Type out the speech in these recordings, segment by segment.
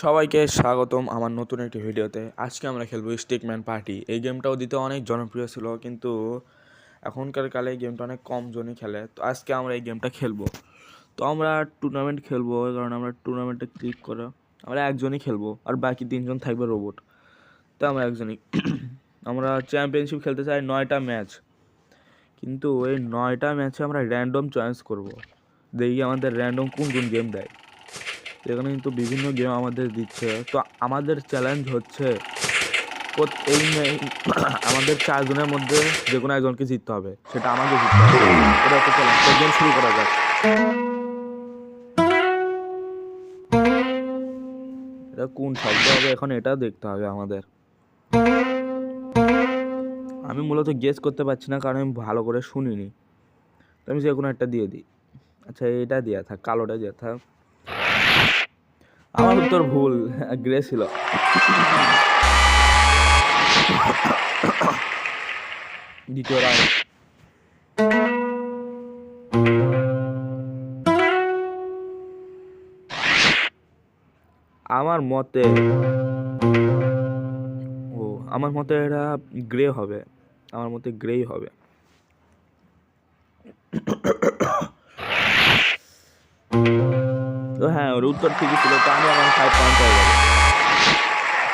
সবাইকে স্বাগতম আমার নতুন একটি ভিডিওতে। আজকে আমরা খেলবো স্টিকম্যান পার্টি। এই গেমটাও দিতে অনেক জনপ্রিয় ছিল, কিন্তু এখনকার কালে এই গেমটা অনেক কম জনই খেলে। তো আজকে আমরা এই গেমটা খেলবো। তো আমরা টুর্নামেন্ট খেলবো, কারণ আমরা টুর্নামেন্টে ক্লিক করে আমরা একজনই খেলবো, আর বাকি তিনজন থাকবে রোবট। তো আমরা একজনই আমরা চ্যাম্পিয়নশিপ খেলতে চাই 9টা ম্যাচ, কিন্তু এই 9টা ম্যাচে আমরা র্যান্ডম চয়েস করব। দেখি আমাদের র্যান্ডম কোন কোন গেম দেয়। এখানে কিন্তু বিভিন্ন গেম আমাদের দিচ্ছে। তো আমাদের চ্যালেঞ্জ হচ্ছে এই আমাদের 4 জনের মধ্যে যে কোনো একজনকে জিততে হবে, সেটা আমাকে জিততে হবে। এটা একটা চ্যালেঞ্জ। তো গেম শুরু করা যাক। এটা কোন শব্দ হবে এখন, এটা দেখতে হবে আমাদের। আমি মূলত গেস করতে পারছি না, কারণ আমি ভালো করে শুনিনি। তো আমি যে কোনো একটা দিয়ে দিই। আচ্ছা, এটা দেওয়া থাক, কালোটা দেওয়া থাক। আমার উত্তর ভুল, গ্রে ছিল। দ্বিতীয় রাউন্ড। আমার মতে এটা গ্রে হবে। আমার মতে গ্রেই হবে। তো হ্যাঁ, ওর উত্তর ঠিকই ছিল। তো আমি এখন 5 পয়েন্ট হয়ে গেল।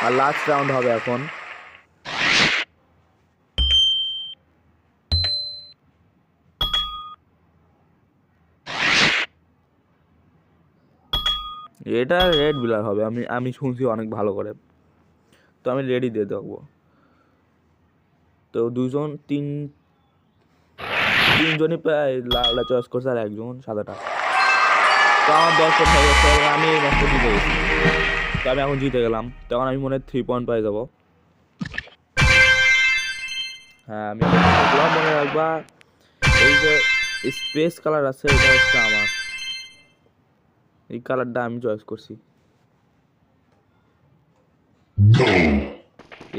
আর লাস্ট রাউন্ড হবে এখন। এটা রেড বিলার হবে, আমি শুনছি অনেক ভালো করে। তো আমি রেডি দিয়ে দেবো। তো তিনজনই প্রায় লালটা চয়েস করছে, আর একজন সাদাটা। তো আমার 10 পয়েন্ট হয়ে গেছে, আমি এই ম্যাচটা জিতে গেছি। তো আমি এখন জিতে গেলাম। তখন আমি মনে হয় 3 পয়েন্ট পাই যাবো। হ্যাঁ, আমি মনে রাখবা, এই যে স্পেস কালার আছে, এটা হচ্ছে আমার। এই কালারটা আমি চয়েস করছি।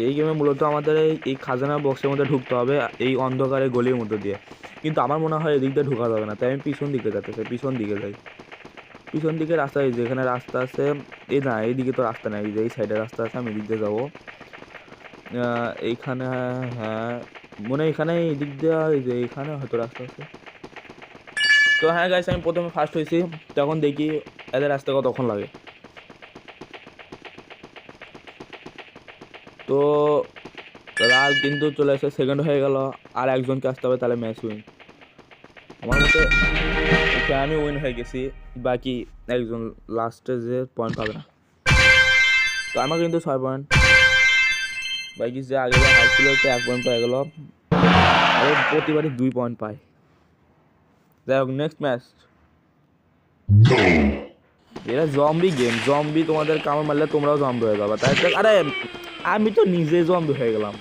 এই গেমে মূলত আমাদের এই খাজানা বক্সের মধ্যে ঢুকতে হবে, এই অন্ধকারে গলির মধ্যে দিয়ে। কিন্তু আমার মনে হয় এদিক দিয়ে ঢোকা যাবে না, তাই আমি পিছন দিকে যেতে চাই। পিছন দিকে যাই। পিছন দিকে রাস্তা, যেখানে রাস্তা আছে, এইদিকে তো রাস্তা নেই, এই সাইডে রাস্তা আছে, আমি এদিক দিয়ে যাবো। এইখানে, হ্যাঁ মনে হয় এখানে, এই দিক দিয়ে, এইখানে হয়তো রাস্তা আছে। তো হ্যাঁ গাইস, আমি প্রথমে ফার্স্ট হয়েছি। তখন দেখি এদের আসতে কতক্ষণ লাগে। তো লাল কিন্তু চলে এসে সেকেন্ড হয়ে গেল। আর একজনকে আসতে হবে, তাহলে ম্যাচ উইন। আমার মতে আমি উইন হয়ে গেছি। বাকি একজন লাস্টে যে পয়েন্ট পাবে না। তো আমার কিন্তু 6 পয়েন্ট। বাকি যে আগে হারছিল, তো 1 পয়েন্ট পেয়ে গেল। আর প্রতিবারই 2 পয়েন্ট পায়। যাই হোক, নেক্সট ম্যাচ। এটা জম্বি গেম। জম্বি তোমাদের কামড় মারলে তোমরাও জম্বি হয়ে যাবে। তাই আরে আমি তো নিজে জম্বি হয়ে গেলাম।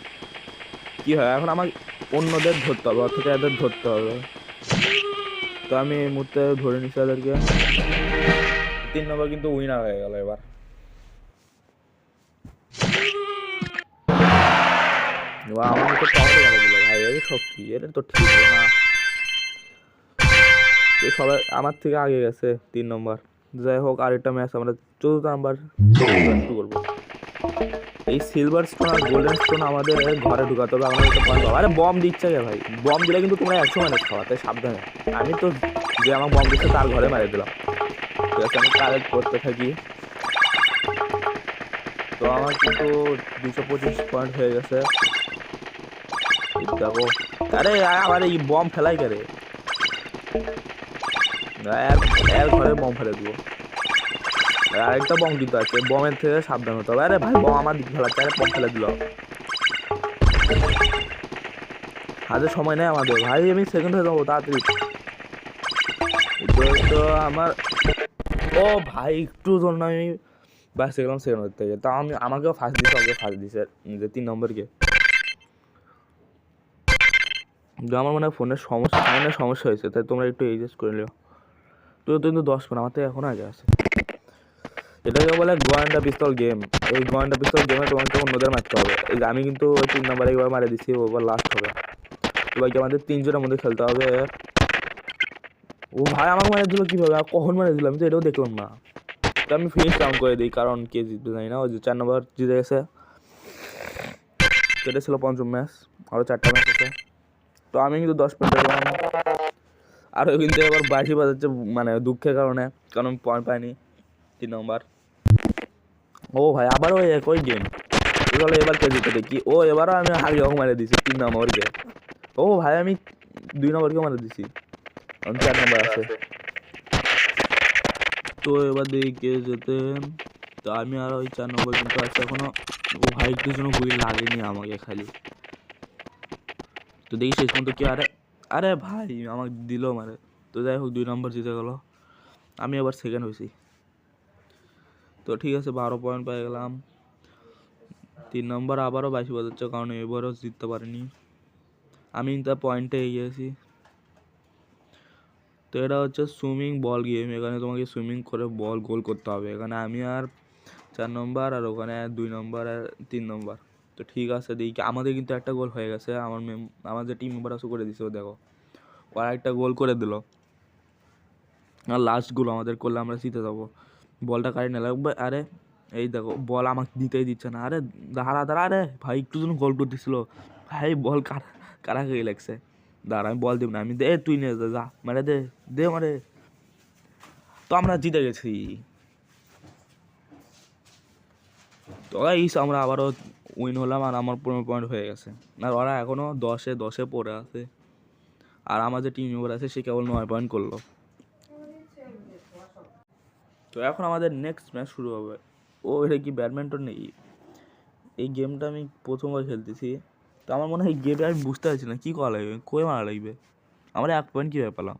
কি হয় এখন, আমার অন্যদের ধরতে হবে, অর্থাৎ এদের ধরতে হবে। তো আমি এই মুহূর্তে ধরে নিচ্ছি এদেরকে। 3 নম্বর কিন্তু উইনার হয়ে গেল এবার। আমার তো পাওয়ার মারা দিল ভাই, এর সব কি, এটা তো ঠিক হবে না। তো সবাই আমার থেকে আগে গেছে 3 নম্বর। যাই হোক, আরেকটা ম্যাচ আমরা 4th নাম্বার শুরু করবো। এই সিলভার স্টোন আর গোল্ডেন স্টোন আমাদের ঘরে ঢুকাতে হবে। আমাদের পয়েন্ট পাবো। আরে বম দিচ্ছে কে ভাই? বম দিলে কিন্তু তোমরা 100 মাইনাস খাওয়া, তাই সাবধানে। আমি তো যে আমার বম দিচ্ছে তার ঘরে মারিয়ে দিলাম। ঠিক আছে, আমি কালেক্ট করতে থাকি। তো আমার কিন্তু 225 পয়েন্ট হয়ে গেছে। দেখো, আরে আবার এই বম ফেলাই করে, এর ঘরে বম ফেলে দিব। আরেকটা বম দিতে আছে, বমের থেকে সাবধান হতে হবে। আরে ভাই, বম আমার দিকে ফেলাচ্ছে, আরে বম ফেলে দিল। হাতে সময় নেই আমাদের ভাই, আমি সেকেন্ড হয়ে যাবো তাড়াতাড়ি। তো আমার, ও ভাই, একটু জন্য আমি বাঁচতে গেলাম সেকেন্ড হতে থেকে। তা আমাকেও ফার্স্ট দিছে, ওকে ফার্স্ট দিছে যে 3 নম্বরকে। আমার মনে হয় ফোনের সমস্যা হয়েছে, তাই তোমরা একটু এডজাস্ট করে নিও। তো কিন্তু 10 পয়েন্ট আমার থেকে এখন আগে আছে। এটাকে বলে গোয়েন্দা পিস্তল গেম। এই গোয়েন্দা পিস্তল গেমে তোমাকে অন্যদের মারতে হবে। এই যে আমি কিন্তু 3 নম্বরে একবার মারে দিচ্ছি, ওবার লাস্ট হবে। এবার আমাদের 3 জনের মধ্যে খেলতে হবে। ও ভাই, আমাকে মারে দিল কিভাবে? কখন মারে দিলাম তো এটাও দেখলাম না। তো আমি ফিনিশ কাউন্ট করে দিই, কারণ কে জিতবে জানি না। ওই যে 4 নম্বর জিতে গেছে। এটা ছিল পঞ্চম ম্যাচ, আরও 4টা ম্যাচ আছে। তো আমি কিন্তু 10 পয়েন্ট পেলাম, আর ওই কিন্তু এবার বাঁশি বাজাচ্ছে মানে দুঃখের কারণে, কারণ আমি পয়েন্ট পাইনি 3 নম্বর। ও ভাই আবারও একই গেম, তাহলে এবার কে জিতে দেখি। ও এবারও আমি হারিয়ে মারে দিছি 3 নম্বরকে। ও ভাই আমি 2 নম্বরকে মারে দিছি, 4 নম্বর আছে। তো এবার দেখি কে যেতে। তো আমি আর ওই 4 নম্বর কিন্তু আছে এখনো। ও ভাই একটু যেন হুইল লাগেনি আমাকে খালি। তো দেখি শেষ পর্যন্ত কি। আরে আরে ভাই আমাকে দিল মারে। তো যাই হোক 2 নম্বর জিতে গেল, আমি আবার সেকেন্ড হয়েছি। তো ঠিক আছে 12 পয়েন্ট পেয়ে গেলাম। 3 নম্বর আবারও বাঁশি বাজাচ্ছে, কারণ এবারও জিততে পারিনি আমি, তার পয়েন্টে এগিয়েছি। তো এটা হচ্ছে সুইমিং বল গেম, এখানে তোমাকে সুইমিং করে বল গোল করতে হবে। এখানে আমি আর 4 নম্বর, আর ওখানে 2 নম্বর আর 3 নম্বর। তো ঠিক আছে দেখি, আমাদের কিন্তু একটা গোল হয়ে গেছে। আমার যে টিম মেম্বার আছে করে দিছে, ও দেখো ওরা একটা গোল করে দিল। আর লাস্ট গোল আমাদের করলে আমরা জিতে যাবো। বলটা কারি না লাগবে। আরে এই দেখো বল আমাকে দিতেই দিচ্ছে না। আরে দাঁড়া দাঁড়া, আরে ভাই একটু যেন গোল করতেছিল ভাই, বল কারা খেয়ে লাগছে। দাঁড়া আমি বল দিব না, আমি দে তুই নিয়ে যা, মারে দে দে মারে। তো আমরা জিতে গেছি। তো আমরা আবারও উইন হলাম, আর আমার 15 পয়েন্ট হয়ে গেছে। আর ওরা এখনও 10-10 পড়ে আছে, আর আমার যে টিম মেম্বার আছে সে কেবল 9 পয়েন্ট করলো। তো এখন আমাদের নেক্সট ম্যাচ শুরু হবে। ও এটা কি ব্যাডমিন্টন নেই? এই গেমটা আমি প্রথমবার খেলতেছি, তো আমার মনে হয় এই গেমটা আমি বুঝতে পারছি না কী করা লাগবে, কই মারা লাগবে। আমরা 1 পয়েন্ট কীভাবে পেলাম?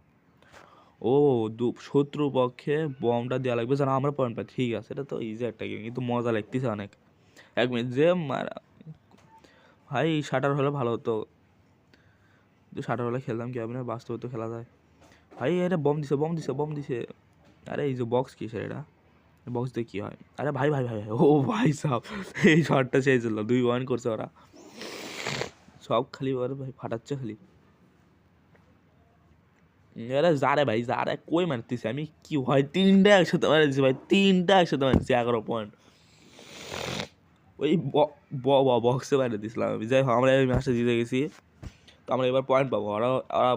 ও শত্রু পক্ষে বমটা দেওয়া লাগবে যেন আমরা পয়েন্ট পাই। ঠিক আছে, এটা তো ইজি একটা গেম, কিন্তু মজা লাগতেছে অনেক। 1 মিনিট যে মারা ভাই, শাটার হলে ভালো হতো। শাটার হলে খেলতাম কি হবে না, বাস্তবে তো খেলা যায়। ভাই এটা বম দিছে বম দিছে বম দিছে। আরে এই যে বক্স কিসের এটা, বক্স দিয়ে কী হয়? আরে ভাই ভাই ভাই, ও ভাই সাহ, এই শটটা চেয়েছিল। 2 পয়েন্ট করছে ওরা, সব খালি ওরা ভাই ফাটাচ্ছে খালি। আরে যা রে ভাই যা রে, কই মারতেছি আমি, কি হয় 3টা একসাথে মারতেছি ভাই, 3টা একসাথে মারতেছি 11 পয়েন্ট। ওই বক্সে বাইরে দিয়েছিলাম আমি। যাই হোক আমরা এই ম্যাচটা জিতে গেছি, তো আমরা এবার পয়েন্ট পাবো, ওরা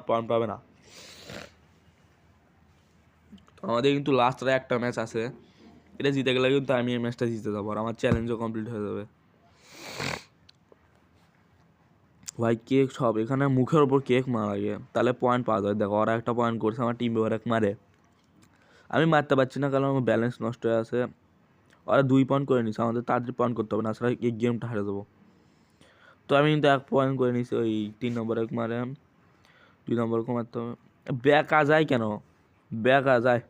পয়েন্ট পাবে না। তো আমাদের কিন্তু লাস্টে একটা ম্যাচ আছে, এটা জিতে গেলে কিন্তু আমি এই ম্যাচটা জিতে যাবো, আর আমার চ্যালেঞ্জও কমপ্লিট হয়ে যাবে। ভাই কেক সব এখানে মুখের ওপর কেক মারা লাগে, তাহলে পয়েন্ট পাওয়া যায়। দেখো ওরা একটা পয়েন্ট করছে, আমার টিম মেম্বার এক মারে, আমি মারতে পারছি না কারণ আমার ব্যালেন্স নষ্ট হয়ে আছে। ওরা 2 পয়েন্ট করে নিচ্ছে, আমাদের তাড়াতাড়ি পয়েন্ট করতে হবে না, আসলে এই গেমটা হারে দেবো। তো আমি কিন্তু 1 পয়েন্ট করে নিচ্ছি, ওই 3 নম্বর এক মারে 2 নম্বরকে মারতে হবে। ব্যাক আ যায় কেন, ব্যাক আ যায়।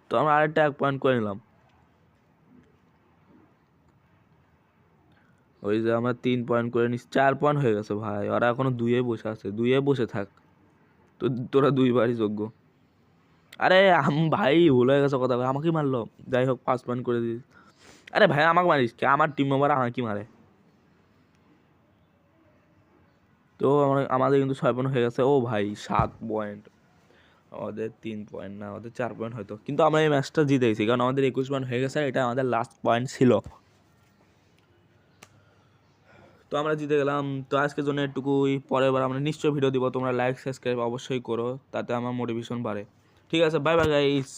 তো আমরা আরেকটা 1 পয়েন্ট করে নিলাম। ওই যে আমরা 3 পয়েন্ট করে নিচ্ছি, 4 পয়েন্ট হয়ে গেছে ভাই। ওরা এখনো 2-এ বসে আছে, 2-এ বসে থাক। তো তোরা 2বারই যোগ্য। আরে ভাই ভুল হয়ে গেছে কথা, আমাকেই মারলো। যাই হোক 5 পয়েন্ট করে দিস। আরে ভাই আমাকে মারিস কে, আমার টিম মেম্বার আমাকে মারে। তো আমাদের কিন্তু 6 পয়েন্ট হয়ে গেছে। ও ভাই 7 পয়েন্ট, আমাদের 3 পয়েন্ট না, আমাদের 4 পয়েন্ট হয়তো, কিন্তু আমরা এই ম্যাচটা জিতে গেছি কারণ আমাদের 21 পয়েন্ট হয়ে গেছে, এটা আমাদের লাস্ট পয়েন্ট ছিল। তো আমরা জিতে গেলাম। তো আজকের জন্য এটুকুই, পরের বার আমরা নিশ্চয়ই ভিডিও দিব, তোমরা লাইক সাবস্ক্রাইব অবশ্যই করো, তাতে আমার মোটিভেশন বাড়ে। ঠিক আছে, বাই বাই গাইস।